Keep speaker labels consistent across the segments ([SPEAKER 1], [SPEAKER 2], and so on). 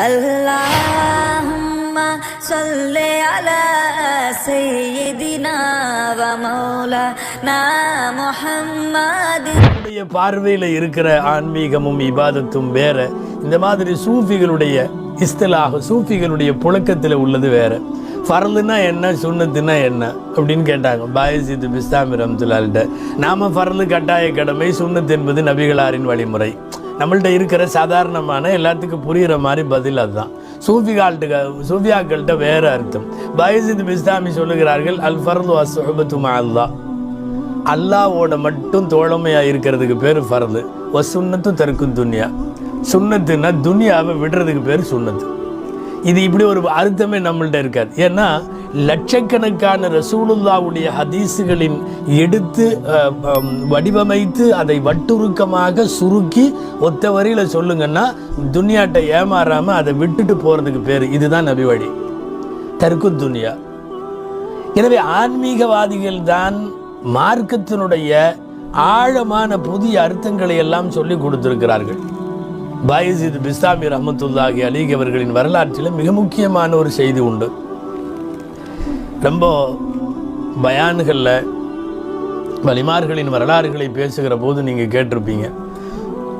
[SPEAKER 1] அல்லாஹும்ம ஸல்லி அலா சய்யிதினா வ மௌலானா முஹம்மத்.
[SPEAKER 2] பார்வையில் இருக்கிற ஆன்மீகமும் இபாதத்தும் வேற. இந்த மாதிரி சூஃபிகளுடைய இஸ்திலாஹ், சூஃபிகளுடைய புழக்கத்தில் உள்ளது வேற. ஃபர்லுன்னா என்ன, சுன்னத்துனா என்ன அப்படின்னு கேட்டாங்க பாயசித் பிஸ்தாமி ரஹ்மத்துல்லாஹிட்ட. நாம ஃபர்லு கட்டாய கடமை, சுன்னத் என்பது நபிகளாரின் வழிமுறை. நம்மள்ட்ட இருக்கிற சாதாரணமான எல்லாத்துக்கும் புரிகிற மாதிரி பதில் அதுதான். சூஃபியாக்கள்கிட்ட வேற அர்த்தம். பாயசித் பிஸ்தாமி சொல்லுகிறார்கள், அல் ஃபர்லு அஸ்ஸுஹபத்து மஅல்லாஹ், அல்லாவோட மட்டும் தோழமையாக இருக்கிறதுக்கு பேர் ஃபர்லு. சுன்னத்து தருக்கு துன்யா, சுன்னத்துன்னா துன்யாவை விடுறதுக்கு பேர் சுன்னத்து. இது இப்படி ஒரு அர்த்தமே நம்மள்ட்ட இருக்காது. ஏன்னா லட்சக்கணக்கான ரசூலுல்லாவுடைய ஹதீஸுகளின் எடுத்து வடிவமைத்து அதை வட்டுருக்கமாக சுருக்கி ஒத்த வரியில் சொல்லுங்கன்னா துன்யாட்டை ஏமாறாமல் அதை விட்டுட்டு போகிறதுக்கு பேர் இதுதான் நபி வழி, தருக்கு துன்யா. எனவே ஆன்மீகவாதிகள் தான் மார்க்கத்தினுடைய ஆழமான புதிய அர்த்தங்களை எல்லாம் சொல்லி கொடுத்திருக்கிறார்கள். பாயசித் பிஸ்தாமி ரஹ்மத்துல்லாஹி அலைஹி அவர்களின் வரலாற்றில் மிக முக்கியமான ஒரு செய்தி உண்டு. ரொம்ப பயான்களில் வலிமார்களின் வரலாறுகளை பேசுகிற போது நீங்கள் கேட்டிருப்பீங்க.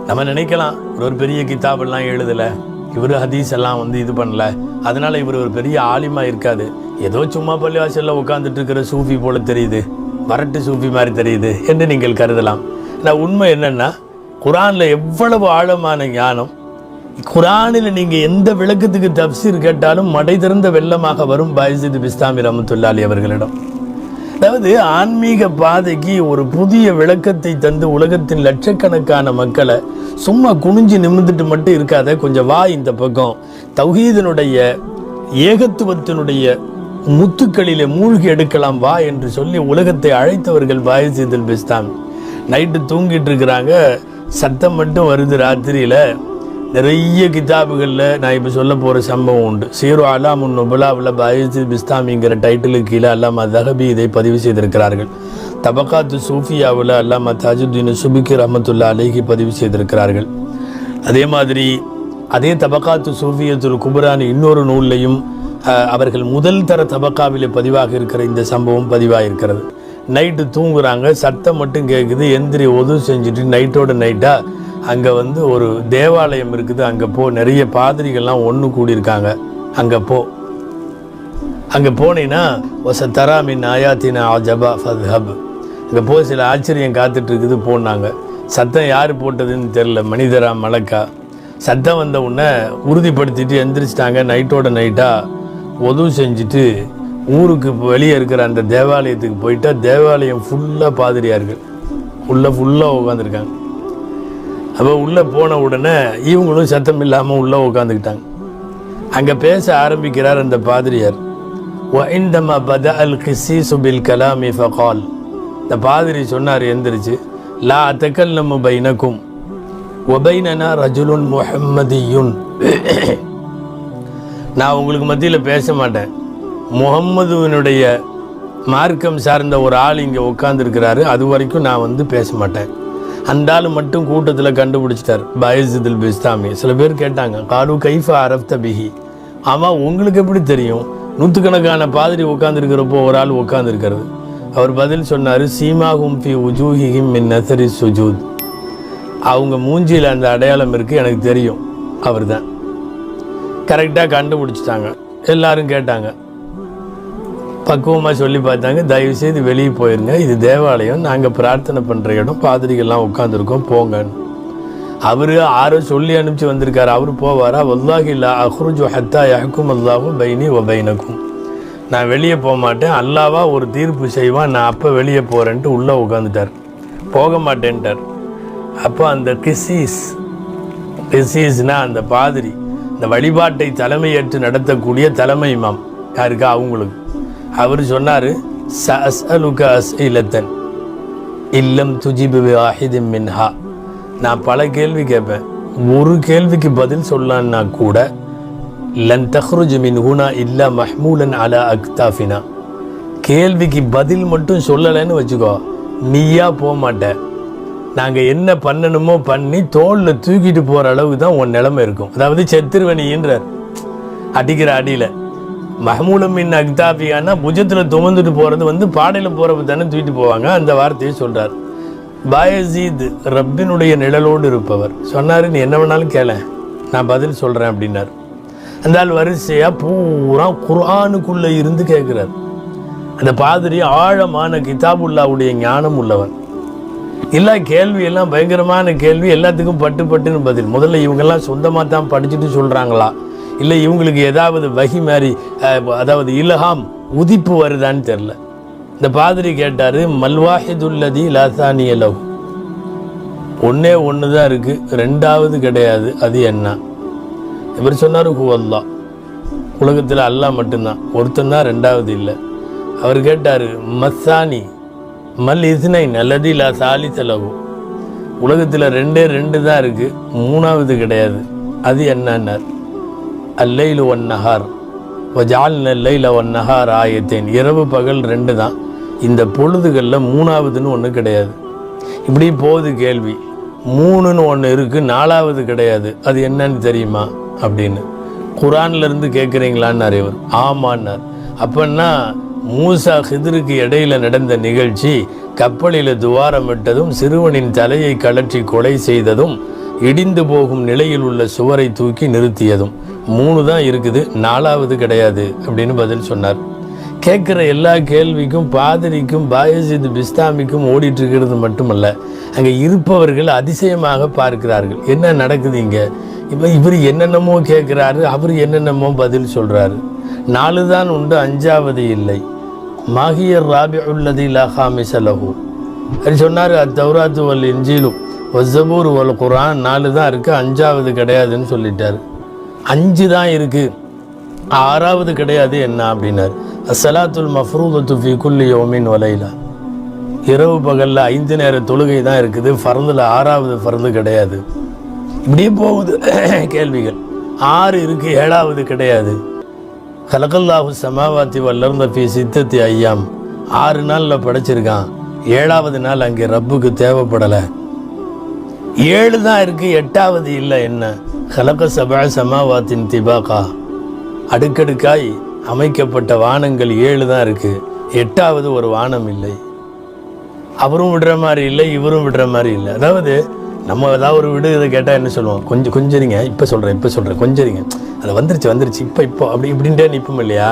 [SPEAKER 2] நம்ம நினைக்கலாம் ஒரு பெரிய கிதாபெல்லாம் எழுதலை, இவர் ஹதீஸ் எல்லாம் இது பண்ணல, அதனால் இவர் ஒரு பெரிய ஆலிமாக இருக்காது, ஏதோ சும்மா பள்ளிவாசலில் உட்காந்துட்டு இருக்கிற சூஃபி போல தெரியுது, வரட்டு சூஃபி மாதிரி தெரியுது என்று நீங்கள் கருதலாம். நான் உண்மை என்னென்னா, குரானில் எவ்வளவு ஆழமான ஞானம். குரானில் நீங்கள் எந்த விளக்கத்துக்கு தப்சீர் கேட்டாலும் மடை திறந்த வெள்ளமாக வரும் பாயசித் பிஸ்தாமி ரஹ்மத்துல்லாஹி அவர்களிடம். அதாவது ஆன்மீக பாதைக்கு ஒரு புதிய விளக்கத்தை தந்து உலகத்தின் லட்சக்கணக்கான மக்களை சும்மா குனிஞ்சு நிமிர்ந்துட்டு மட்டும் இருக்காத, கொஞ்சம் வா இந்த பக்கம், தௌஹீதினுடைய ஏகத்துவத்தினுடைய முத்துக்களிலே மூழ்கி எடுக்கலாம் வா என்று சொல்லி உலகத்தை அழைத்தவர்கள் பாயசித் பிஸ்தாமி. நைட்டு தூங்கிட்டு இருக்கிறாங்க, சத்தம் மட்டும் வருது ராத்திரியில். நிறைய கிதாபுகளில் நான் இப்போ சொல்ல போகிற சம்பவம் உண்டு. சீரு அலாமுன் நுபலாவில் பாயசித் பிஸ்தாமிங்கிற டைட்டிலுக்கு கீழே அல்லாமா தஹபி இதை பதிவு செய்திருக்கிறார்கள். தபகாத்து சூஃபியாவில் அல்லாமா தாஜுத்தீன் சுபிக்கி ரஹ்மத்துல்லாஹி அலைஹி பதிவு செய்திருக்கிறார்கள். அதே மாதிரி அதே தபகாத்து சூஃபியத்துல் குபரான் இன்னொரு நூல்லையும் அவர்கள் முதல் தர தபக்காவிலே பதிவாக இருக்கிற இந்த சம்பவம் பதிவாக இருக்கிறது. நைட்டு தூங்குறாங்க, சத்தம் மட்டும் கேட்குது, எந்திரி ஒது செஞ்சுட்டு நைட்டோட நைட்டாக அங்கே ஒரு தேவாலயம் இருக்குது, அங்கே போ, நிறைய பாதிரிகள்லாம் ஒன்று கூடியிருக்காங்க, அங்கே போனீங்கன்னா ஒச தராமின் ஆயாத்தின் ஆஜபா ஃபத்ஹப், அங்கே போய் சில ஆச்சரியம் காத்துட்டு இருக்குது போனாங்க. சத்தம் யார் போட்டதுன்னு தெரில, மனிதரா மலக்கா. சத்தம் வந்த உடனே உறுதிப்படுத்திட்டு எந்திரிச்சிட்டாங்க. நைட்டோட நைட்டாக ஒது செஞ்சுட்டு ஊருக்கு வெளியே இருக்கிற அந்த தேவாலயத்துக்கு போயிட்டா தேவாலயம் ஃபுல்லாக பாதிரியார்கள் ஃபுல்லாக உட்காந்துருக்காங்க. அப்போ உள்ளே போன உடனே இவங்களும் சத்தம் இல்லாமல் உள்ளே உட்காந்துக்கிட்டாங்க. அங்கே பேச ஆரம்பிக்கிறார் அந்த பாதிரியார். وَعِنْدَمَا بَدَأَ الْقِسِّيسُ بِالْكَلَامِ فَقَالَ, இந்த பாதிரி சொன்னார் எந்திரிச்சு, லா அத்தகல்லமு பைனக்கும் வபைனனா ரஜுலுன் முஹம்மதியுன், நான் உங்களுக்கு மத்தியில் பேச மாட்டேன், முகம்மதுவினுடைய மார்க்கம் சார்ந்த ஒரு ஆள் இங்கே உட்காந்துருக்கிறாரு, அது வரைக்கும் நான் பேச மாட்டேன். அந்த ஆள் மட்டும் கூட்டத்தில் கண்டுபிடிச்சிட்டார் பாயசித் பிஸ்தாமி. சில பேர் கேட்டாங்க, காலு கைஃபா அரஃப்த பிஹி, ஆமாம் உங்களுக்கு எப்படி தெரியும் நூற்றுக்கணக்கான பாதிரி உட்காந்துருக்கிறப்போ ஒரு ஆள் உட்காந்துருக்கிறது? அவர் பதில் சொன்னார், சீமாகும் ஃபி உஜூஹிஹிம் மின் நஸரி சுஜூத், அவங்க மூஞ்சியில் அந்த அடையாளம் இருக்குது, எனக்கு தெரியும், அவர் தான். கரெக்டாக கண்டுபிடிச்சிட்டாங்க. எல்லாரும் கேட்டாங்க, பக்குவமாக சொல்லி பார்த்தாங்க, தயவுசெய்து வெளியே போயிருங்க, இது தேவாலயம், நாங்கள் பிரார்த்தனை பண்ணுற இடம், பாதிரிகள்லாம் உட்காந்துருக்கோம், போங்கன்னு. அவர் ஆரோ சொல்லி அனுப்பிச்சு வந்திருக்காரு, அவர் போவாரா? வல்லாஹி லா அஹ்ருஜு ஹத்தா யஹ்கும் அல்லாஹு பைனி வ பைனக்கும், நான் வெளியே போக மாட்டேன், அல்லாவா ஒரு தீர்ப்பு செய்வான், நான் அப்போ வெளியே போகிறேன்ட்டு உள்ளே உட்காந்துட்டார், போக மாட்டேன்ட்டார். அப்போ அந்த கிஸ்ஸீஸ்னால் அந்த பாதிரி, இந்த வழிபாட்டை தலைமையேற்று நடத்தக்கூடிய தலைமை இமாம் யாருக்கா அவங்களுக்கு, அவர் சொன்னார், சஅஸ்அலுக அஸ்இலத்தன் இல்லம் துஜிபு வாஹிதின் மின்ஹா, நான் பல கேள்வி கேட்பேன், ஒரு கேள்விக்கு பதில் சொல்லலான்னா கூட லன் தஹ்ருஜ் மின் ஹுனா இல்லா மஹ்மூலன் அலா அக்தாஃபினா, கேள்விக்கு பதில் மட்டும் சொல்லலைன்னு வச்சுக்கோ, நீயா போக மாட்ட, நாங்கள் என்ன பண்ணணுமோ பண்ணி தோளில் தூக்கிட்டு போகிற அளவுக்கு தான் உன் நிலைமை இருக்கும். அதாவது செத்துருவனின்றார் அடிக்கிற அடியில். மஹமூலமின் அக்தாபியானா புஜத்தில் துமந்துட்டு போகிறது பாடையில் போகிறப்ப தானே தூக்கிட்டு போவாங்க. அந்த வார்த்தையை சொல்கிறார். பாயசீத் ரப்பினுடைய நிழலோடு இருப்பவர் சொன்னார், நீ என்ன வேணாலும் கேள, நான் பதில் சொல்கிறேன் அப்படின்னார். அந்த ஆள் வரிசையாக பூரா குர்ஆனுக்குள்ளே இருந்து கேட்குறார். அந்த பாதிரி ஆழமான கிதாபுல்லாவுடைய ஞானம் உள்ளவன். எல்லா கேள்வியெல்லாம் பயங்கரமான கேள்வி, எல்லாத்துக்கும் பட்டு பட்டுன்னு பதில். முதல்ல இவங்கெல்லாம் சொந்தமாக தான் படிச்சுட்டு சொல்கிறாங்களா, இல்லை இவங்களுக்கு ஏதாவது வகி மாதிரி அதாவது இலஹாம் உதிப்பு வருதான்னு தெரில. இந்த பாதிரி கேட்டார், மல்வாஹிதுல்லதி லாசானிய லவ், ஒன்றே ஒன்று தான் இருக்குது, ரெண்டாவது கிடையாது, அது என்ன? இவர் சொன்னார், ஹூ அல்லா, உலகத்தில் அல்லாஹ் மட்டும்தான், ஒருத்தன் தான், ரெண்டாவது இல்லை. அவர் கேட்டார், மஸ்ஸானி மல் இஸ்னைன் அல்லதி லா சாலிஸ லஹு, உலகத்தில் ரெண்டு தான் இருக்குது, மூணாவது கிடையாது, அது என்னன்னார்? அல்லைலு ஒன் நஹார் வஜால்ன லைல ஒன் நஹார் ஆயத்தேன், இரவு பகல் 2 தான், இந்த பொழுதுகளில் மூணாவதுன்னு ஒன்று கிடையாது. இப்படி போகுது கேள்வி. 3ன்னு ஒன்று இருக்குது, 4வது கிடையாது, அது என்னன்னு தெரியுமா அப்படின்னு. குரான்லேருந்து கேட்குறீங்களான்னார் இவர். ஆமான்னார். அப்பன்னா மூசா ஹிதருக்கு இடையில நடந்த நிகழ்ச்சி, கப்பலில் துவாரமிட்டதும் சிறுவனின் தலையை கழற்றி கொலை செய்ததும் இடிந்து போகும் நிலையில் உள்ள சுவரை தூக்கி நிறுத்தியதும் 3 தான் இருக்குது, 4வது கிடையாது அப்படின்னு பதில் சொன்னார். கேட்குற எல்லா கேள்விக்கும் பாதிரிக்கும் பாயசீத் பிஸ்தாமிக்கும் ஓடிட்டு இருக்கிறது மட்டுமல்ல, அங்கே இருப்பவர்கள் அதிசயமாக பார்க்கிறார்கள். என்ன நடக்குது இங்கே? இவர் என்னென்னமோ கேட்குறாரு, அவர் என்னென்னமோ பதில் சொல்கிறாரு. 4 தான் உண்டு, 5வது இல்லை. மாஹியர் ராபி உள்ளதி லஹாமிச லஹு, அது சொன்னார். அத்தௌராத்து வல் இன்ஜீலு வஸ்ஸபூர் வல் குர்ஆன் 4 தான் இருக்குது, 5வது கிடையாதுன்னு சொல்லிட்டார். 5 தான் இருக்குது, 6வது கிடையாது என்ன அப்படின்னார். அஸ்ஸலாத்துல் மஃப்ரூதத்து ஃபி குல்லி யௌமின் வலைலா, இரவு பகலில் 5 நேர தொழுகை தான் இருக்குது, ஃபர்தில் 6வது ஃபர்து கிடையாது. இப்படியே போகுது கேள்விகள். 6 இருக்குது, 7வது கிடையாது. கலகல்லாஹு சமாவாத்தி வல்லர்ந்த ஃபி சித்தத்தி ஐயாம், 6 நாளில் படைச்சிருக்கான், 7வது நாள் அங்கே ரப்புக்கு தேவைப்படலை. 7 தான் இருக்குது, 8வது இல்லை என்ன? கலக சபா சமாவாத்தின் திபாகா, அடுக்கடுக்காய் அமைக்கப்பட்ட வானங்கள் 7 தான் இருக்குது, 8வது ஒரு வானம் இல்லை. அவரும் விடுற மாதிரி இல்லை, இவரும் விடுற மாதிரி இல்லை. அதாவது நம்ம ஏதாவது ஒரு விடு இதை கேட்டால் என்ன சொல்லுவோம்? கொஞ்சரிங்க, இப்போ சொல்கிறேன் கொஞ்சரிங்க, அது வந்துருச்சு இப்போ இப்படின்ட்டே நிற்போம் இல்லையா?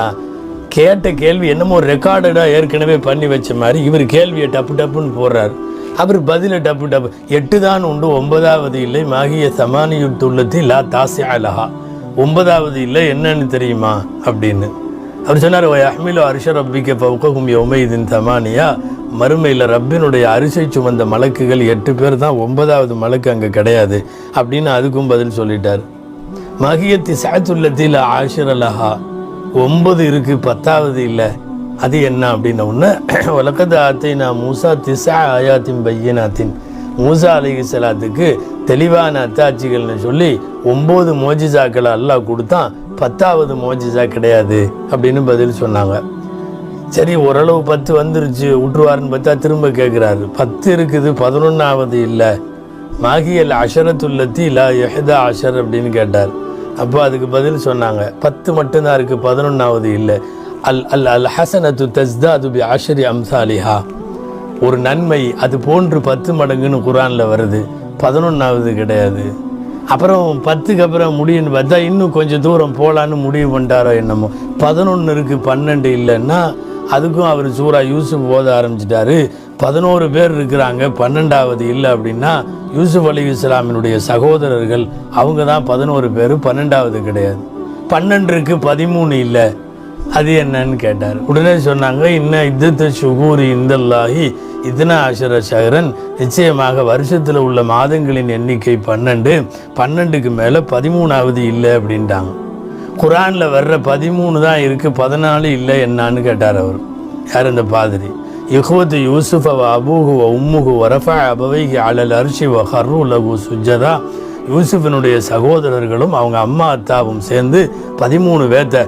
[SPEAKER 2] கேட்ட கேள்வி என்னமோ ரெக்கார்டடாக ஏற்கனவே பண்ணி வச்ச மாதிரி இவர் கேள்வியை டப்புன்னு போடுறார், அவர் பதிலை டப்பு 8 தான் உண்டு, 9வது இல்லை. மாகிய சமானியுத்துள்ளத்தி லா தாசி அலஹா, 9வது இல்லை, என்னன்னு தெரியுமா அப்படின்னு அவர் சொன்னார். அஹ்மிலு அரிஷ ரப்பிக்க ஃபௌகஹும் யௌமைதின் தமானியா, மறுமையில் ரப்பினுடைய அரிசை சுமந்த மலக்குகள் 8 பேர் தான், 9வது மலக்கு அங்கே கிடையாது அப்படின்னு அதுக்கும் பதில் சொல்லிட்டார். மகியத்தி சாத்துள்ளத்தில் ஆஷிரலஹா, 9 இருக்குது, 10வது இல்லை, அது என்ன அப்படின்ன உடனே வலக்கது ஆத்தைனா மூசா திசா ஆயாத்தின் பையனாத்தின், மூசா அலைஹிஸ்ஸலாத்துக்கு தெளிவான அத்தாட்சிகள்னு சொல்லி 9 மோஜிசாக்களை அல்லாஹ் கொடுத்தான், 10வது மோஜிசா கிடையாது அப்படின்னு பதில் சொன்னாங்க. சரி, ஓரளவு 10 வந்துருச்சு, விட்டுருவாருன்னு பார்த்தா திரும்ப கேட்குறாரு. 10 இருக்குது, 11வது இல்லை. மாகியல் அஷரத்துல்லத்தி லா யஹ்தா அஷர் அப்படின்னு கேட்டார். அப்போ அதுக்கு பதில் சொன்னாங்க, 10 மட்டும்தான் இருக்குது, 11வது இல்லை. அல் அல் அல் ஹசனத்து தஸ்தாது பி அஷரி அம்சாலிஹா, ஒரு நன்மை அது போன்று 10 மடங்குன்னு குரானில் வருது, 11வது கிடையாது. அப்புறம் 10க்கு அப்புறம் முடியுன்னு பார்த்தா இன்னும் கொஞ்சம் தூரம் போகலான்னு முடிவு பண்ணிட்டாரோ என்னமோ, 11 இருக்குது, 12 இல்லைன்னா அதுக்கும் அவர் சூரா யூசுப் ஓத ஆரம்பிச்சிட்டாரு. 11 பேர் இருக்கிறாங்க, 12வது இல்லை அப்படின்னா யூசுப் அலைஹிஸ்ஸலாமினுடைய சகோதரர்கள் அவங்க தான் 11 பேர், 12வது கிடையாது. 12 இருக்குது, 13 இல்லை, அது என்னன்னு கேட்டார். உடனே சொன்னாங்க, இன்னும் இத்தத்து ஷுகூரி இந்தல்லாஹி இதனா அஷர ஷஹரன், நிச்சயமாக வருஷத்தில் உள்ள மாதங்களின் எண்ணிக்கை 12, 12க்கு மேலே 13வது இல்லை அப்படின்ட்டாங்க. குரானில் வர்ற 13 தான் இருக்குது, 14 இல்லை என்னான்னு கேட்டார் அவர். யார்? இந்த பாதிரி. இஹ்வத்து யூசுஃப வ அபூஹு வ உம்முஹு வரஃபா அபவைஹி அலல் அர்ஷி வ ஹர்ரு லஹு சுஜ்ஜதா, யூசுஃபினுடைய சகோதரர்களும் அவங்க அம்மா அத்தாவும் சேர்ந்து 13 பேர்த்தை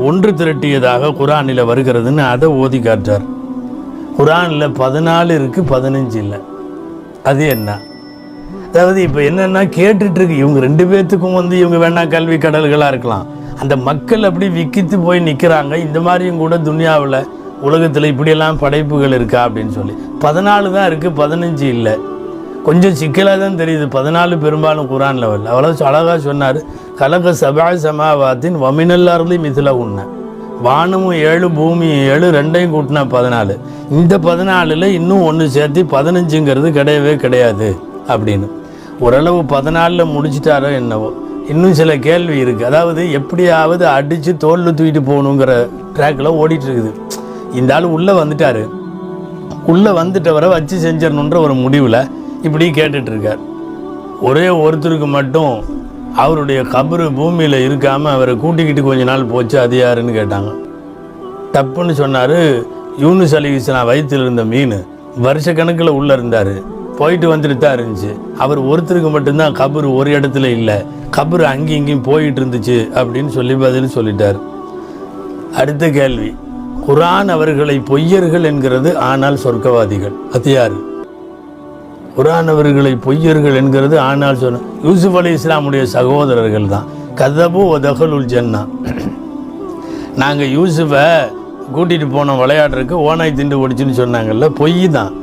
[SPEAKER 2] ஒன்று திரட்டியதாக குரானில் வருகிறதுன்னு அதை ஓதி காட்டார். குரானில் 14 இருக்குது, 15 இல்லை. அது என்ன? அதாவது இப்போ என்னென்னா கேட்டுட்டு இருக்கு, இவங்க 2 பேர்த்துக்கும் இவங்க வேணா கல்வி கடல்களாக இருக்கலாம், அந்த மக்கள் அப்படி விக்கித்து போய் நிற்கிறாங்க. இந்த மாதிரியும் கூட துனியாவில் உலகத்தில் இப்படியெல்லாம் படைப்புகள் இருக்கா அப்படின்னு சொல்லி 14 தான் இருக்குது, 15 இல்லை. கொஞ்சம் சிக்கலாக தான் தெரியுது. 14 பெரும்பாலும் குரான் லெவல். அவ்வளோ அழகாக சொன்னார், கலக சபா சமாவாத்தின் வமினல்லாரதி மிதில உண்ண, வானமும் 7 பூமியும் 7 2ஐயும் கூட்டினா 14. இந்த 14ல் இன்னும் ஒன்று சேர்த்து 15ங்கிறது கிடையவே கிடையாது அப்படின்னு. ஓரளவு 14ல் முடிச்சிட்டாரோ என்னவோ. இன்னும் சில கேள்வி இருக்குது. அதாவது எப்படியாவது அடித்து தோளில் தூக்கிட்டு போகணுங்கிற ட்ராக்கில் ஓடிட்டு இருக்குது. இந்த ஆள் உள்ளே வந்துட்டார், உள்ளே வந்துட்டவரை வச்சு செஞ்சிடணுன்ற ஒரு முடிவில் இப்படி கேட்டுட்ருக்கார். ஒரே ஒருத்தருக்கு மட்டும் அவருடைய கபரு பூமியில் இருக்காமல் அவரை கூட்டிக்கிட்டு கொஞ்ச நாள் போச்சு, அது யாருன்னு கேட்டாங்க. தப்புன்னு சொன்னார். யூனுஸ் அலைஹிஸ்ஸலாம் வயிற்றில் இருந்த மீன் வருஷக்கணக்கில் உள்ளே இருந்தார், போயிட்டு வந்துட்டு தான் இருந்துச்சு. அவர் ஒருத்தருக்கு மட்டும்தான் கபரு ஒரு இடத்துல இல்லை, கபரு அங்கேயும் இங்கேயும் போயிட்டு இருந்துச்சு அப்படின்னு சொல்லி பதில் சொல்லிட்டார். அடுத்த கேள்வி, குரான் அவர்களை பொய்யர்கள் என்கிறது, ஆனால் சொர்க்கவாதிகள். அது யார்? குரான் அவர்களை பொய்யர்கள் என்கிறது, ஆனால் சொன்ன யூசுப் அலைஹிஸ்ஸலாமுடைய சகோதரர்கள் தான். கதபு ஒதகலுல் ஜன்னா, நாங்கள் யூசுஃபை கூட்டிகிட்டு போனோம் விளையாடுறதுக்கு, ஓனாய் திண்டு ஓடிச்சுன்னு சொன்னாங்கல்ல, பொய் தான்.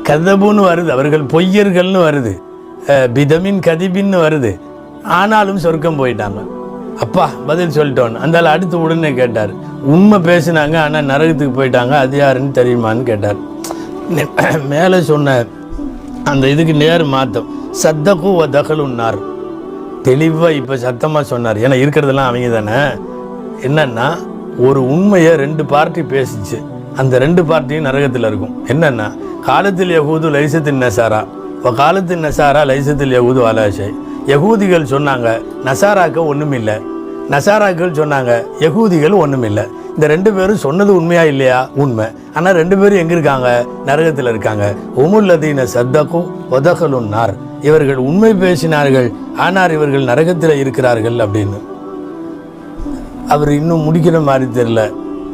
[SPEAKER 2] கதபுன்னு வருது, அவர்கள் பொய்யர்கள்னு வருது, பிதமின் கதிபின்னு வருது, ஆனாலும் சொர்க்கம் போயிட்டாங்க. அப்பா பதில் சொல்லிட்டோன்னு அந்த அடுத்து உடனே கேட்டார், உண்மை பேசினாங்க ஆனால் நரகத்துக்கு போயிட்டாங்க, அது யாருன்னு தெரியுமான்னு கேட்டார். மேலே சொன்ன அந்த இதுக்கு நேர் மாத்தம், சத்தகு தகலுன்னார், தெளிவாக இப்போ சத்தமாக சொன்னார். ஏன்னா இருக்கிறதெல்லாம் அவங்க தானே. என்னன்னா ஒரு உண்மையை 2 பார்ட்டி பேசிச்சு, அந்த 2 பார்ட்டியும் நரகத்தில் இருக்கும். என்னென்னா காலத்தில் யகூது லைசத்தின் நசாரா, காலத்தின் நசாரா லைசத்தில் யகூது அலாஷை. யகூதிகள் சொன்னாங்க நசாராக்க ஒன்றும் இல்லை, நசாராக்கள் சொன்னாங்க யகூதிகள் ஒன்றும் இல்லை. இந்த 2 பேரும் சொன்னது உண்மையா இல்லையா? உண்மை. ஆனால் 2 பேரும் எங்கே இருக்காங்க? நரகத்தில் இருக்காங்க. உமுல்லதீன சத்தகு ஒதகலுன்னார், இவர்கள் உண்மை பேசினார்கள் ஆனால் இவர்கள் நரகத்தில் இருக்கிறார்கள் அப்படின்னு. அவர் இன்னும் முடிக்கிற மாதிரி தெரியல.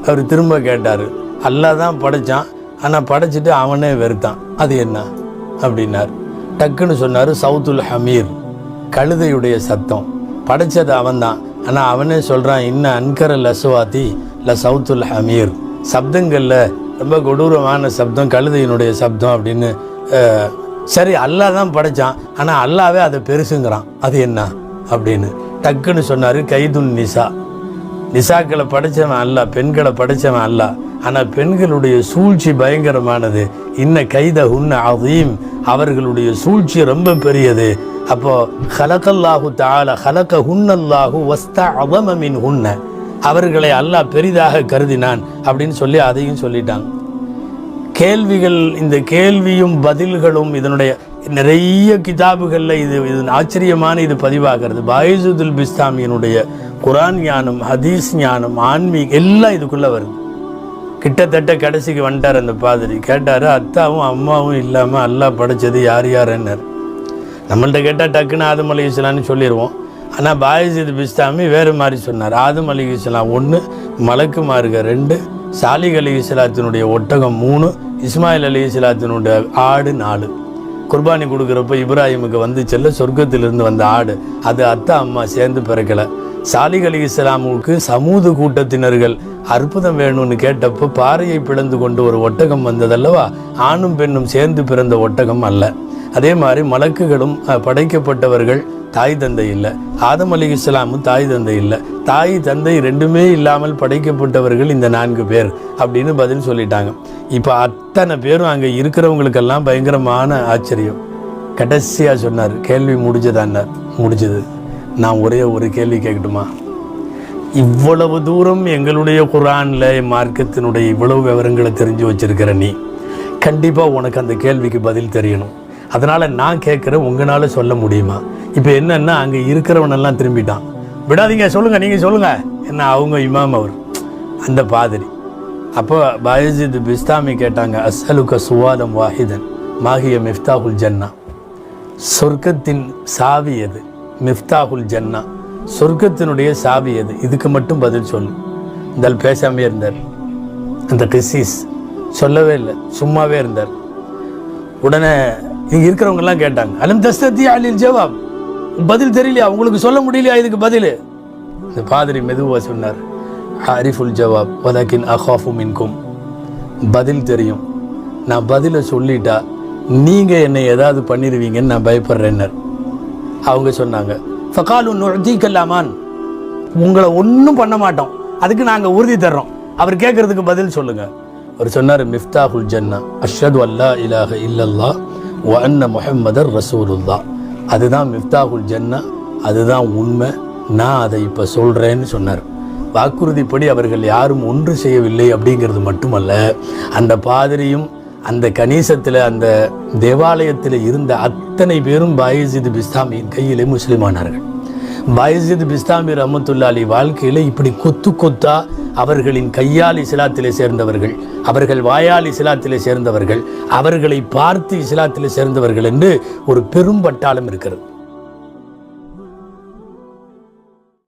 [SPEAKER 2] அவர் திரும்ப கேட்டார், அல்லாஹ் தான் படைச்சான், ஆனால் படைச்சிட்டு அவனே வெறுத்தான், அது என்ன அப்படின்னார். டக்குன்னு சொன்னார், சவுத்துல் ஹமீர், கழுதையுடைய சத்தம். படைச்சது அவன்தான், ஆனால் அவனே சொல்கிறான், இன்னும் அன்கர லசுவாத்தி ல சவுத்துல் ஹமீர், சப்தங்களில் ரொம்ப கொடூரமான சப்தம் கழுதையினுடைய சப்தம் அப்படின்னு. சரி, அல்லாஹ் தான் படைச்சான், ஆனால் அல்லாவே அதை பெருசுங்கிறான், அது என்ன அப்படின்னு. டக்குன்னு சொன்னார், கைதுன் நிசா, நிசாக்களை படைச்சவன் அல்ல, பெண்களை படைச்சவன் அல்ல, ஆனால் பெண்களுடைய சூழ்ச்சி பயங்கரமானது. இன்ன கைத உன்ன அதீம், அவர்களுடைய சூழ்ச்சி ரொம்ப பெரியது. அப்போ ஹலகல்லாஹு தஆலா ஹலக ஹுன்னல்லாஹு வஸ்தஅஸம மின் ஹுன்ன, அவர்களை அல்லாஹ் பெரிதாக கருதினான் அப்படின்னு சொல்லி அதையும் சொல்லிட்டாங்க. கேள்விகள், இந்த கேள்வியும் பதில்களும் இதனுடைய நிறைய கிதாபுகளில் இது ஆச்சரியமான இது பதிவாகிறது. பாயிசுல் பிஸ்தாமியினுடைய குரான் ஞானம், ஹதீஸ் ஞானம், ஆன்மீகம் எல்லாம் இதுக்குள்ளே வருது. கிட்டத்தட்ட கடைசிக்கு வந்துட்டார் அந்த பாதிரி. கேட்டார், அத்தாவும் அம்மாவும் இல்லாமல் அல்லாஹ் படைச்சது யார் யாருன்னார். நம்மள்கிட்ட கேட்டால் டக்குன்னு ஆதம் அலைஹிஸ்ஸலாம்னு சொல்லிடுவோம். ஆனால் பாயிசுல் பிஸ்தாமி வேறு மாதிரி சொன்னார். ஆதம் அலைஹிஸ்ஸலாம் 1, மலக்குமார்கள் 2, சாலிஹ் அலைஹிஸ்ஸலாத்தினுடைய ஒட்டகம் 3, இஸ்மாயில் அலைஹிஸ்ஸலாத்தினுடைய ஆடு 4. குர்பானி கொடுக்குறப்ப இப்ராஹிமுக்கு வந்து செல்ல சொர்க்கத்திலிருந்து வந்த ஆடு, அது அத்தா அம்மா சேர்ந்து பிறக்கலை. சாலிஹ் அலைஹிஸ்ஸலாமுக்கு சமூது கூட்டத்தினர்கள் அற்புதம் வேணும்னு கேட்டப்போ பாறையை பிளந்து கொண்டு ஒரு ஒட்டகம் வந்ததல்லவா, ஆணும் பெண்ணும் சேர்ந்து பிறந்த ஒட்டகம் அல்ல. அதே மாதிரி மலக்குகளும் படைக்கப்பட்டவர்கள் தாய் தந்தை இல்லை. ஆதம் அலைஹிஸ்ஸலாமும் தாய் தந்தை இல்லை. தாய் தந்தை 2மே இல்லாமல் படைக்கப்பட்டவர்கள் இந்த 4 பேர் அப்படின்னு பதில் சொல்லிட்டாங்க. இப்போ அத்தனை பேரும் அங்கே இருக்கிறவங்களுக்கெல்லாம் பயங்கரமான ஆச்சரியம். கடைசியாக சொன்னார், கேள்வி முடிஞ்சதான்னார். முடிஞ்சது. நான் ஒரே ஒரு கேள்வி கேட்கட்டுமா? இவ்வளவு தூரம் எங்களுடைய குர்ஆனில் மார்க்கத்தினுடைய இவ்வளவு விவரங்களை தெரிஞ்சு வச்சிருக்கிற நீ, கண்டிப்பாக உனக்கு அந்த கேள்விக்கு பதில் தெரியணும். அதனால் நான் கேட்குறேன், உங்களால் சொல்ல முடியுமா? இப்போ என்னென்னா அங்கே இருக்கிறவனெல்லாம் திரும்பிட்டான். விடாதீங்க, சொல்லுங்கள், நீங்கள் சொல்லுங்கள் என்ன. அவங்க இமாம் அவர் அந்த பாதிரி. அப்போ பாயிசுல் பிஸ்தாமி கேட்டாங்க, அஸ்அலுக சுவாதம் வாஹிதன் மாஹிய மிஃப்தாஹுல் ஜன்னா, சொர்க்கத்தின் சாவி எது? மிஃப்தாஹுல் ஜன்னா, சொர்க்கத்தினுடைய சாவி எது? இதுக்கு மட்டும் பதில் சொல்லு. இந்த பேசாமே இருந்தார். அந்த கிசிஸ் சொல்லவே இல்லை, சும்மாவே இருந்தார். உடனே இங்கே இருக்கிறவங்கெல்லாம் கேட்டாங்க, அலம் தஸ்தத்தி அலில் ஜவாப், பதில் தெரியலையா, உங்களுக்கு சொல்ல முடியலையா இதுக்கு பதில்? இந்த பாதிரி மெதுவாக சொன்னார், ஆரிஃபுல் ஜவாப் வலக்கின் அஹாஃபு மின்கும், பதில் தெரியும், நான் பதிலை சொல்லிட்டா நீங்கள் என்னை ஏதாவது பண்ணிடுவீங்கன்னு நான் பயப்படுறேன்னர். அவங்க சொன்னாங்க, ஃபகாலு நுஅதீகல் அமான், உங்களை ஒன்றும் பண்ண மாட்டோம், அதுக்கு நாங்கள் உறுதி தர்றோம், அவர் கேட்கறதுக்கு பதில் சொல்லுங்க. அவர் சொன்னார், மிஃப்தாஹுல் ஜன்னா அஷ்ஹது அல்லா இலாஹ இல்லல்லாஹ் வ அன்ன முஹம்மதர் ரசூலுல்லாஹ், அதுதான் மிஃப்தாஹுல் ஜன்னா, அதுதான் உண்மை, நான் அதை இப்போ சொல்கிறேன்னு சொன்னார். வாக்குறுதிப்படி அவர்கள் யாரும் ஒன்று செய்யவில்லை அப்படிங்கிறது மட்டுமல்ல, அந்த பாதிரியும் அந்த கணீசத்தில் அந்த தேவாலயத்தில் இருந்த அத்தனை பேரும் பாயசித் பிஸ்தாமியின் கையிலே முஸ்லிமானார்கள். பாயசித் பிஸ்தாமி ரஹ்மத்துல்லாஹி அலைஹி வாழ்க்கையில் இப்படி கொத்து கொத்தா அவர்களின் கையால் இஸ்லாத்திலே சேர்ந்தவர்கள், அவர்கள் வாயால் இஸ்லாத்திலே சேர்ந்தவர்கள், அவர்களை பார்த்து இஸ்லாத்திலே சேர்ந்தவர்கள் என்று ஒரு பெரும் பட்டாளம் இருக்கிறது.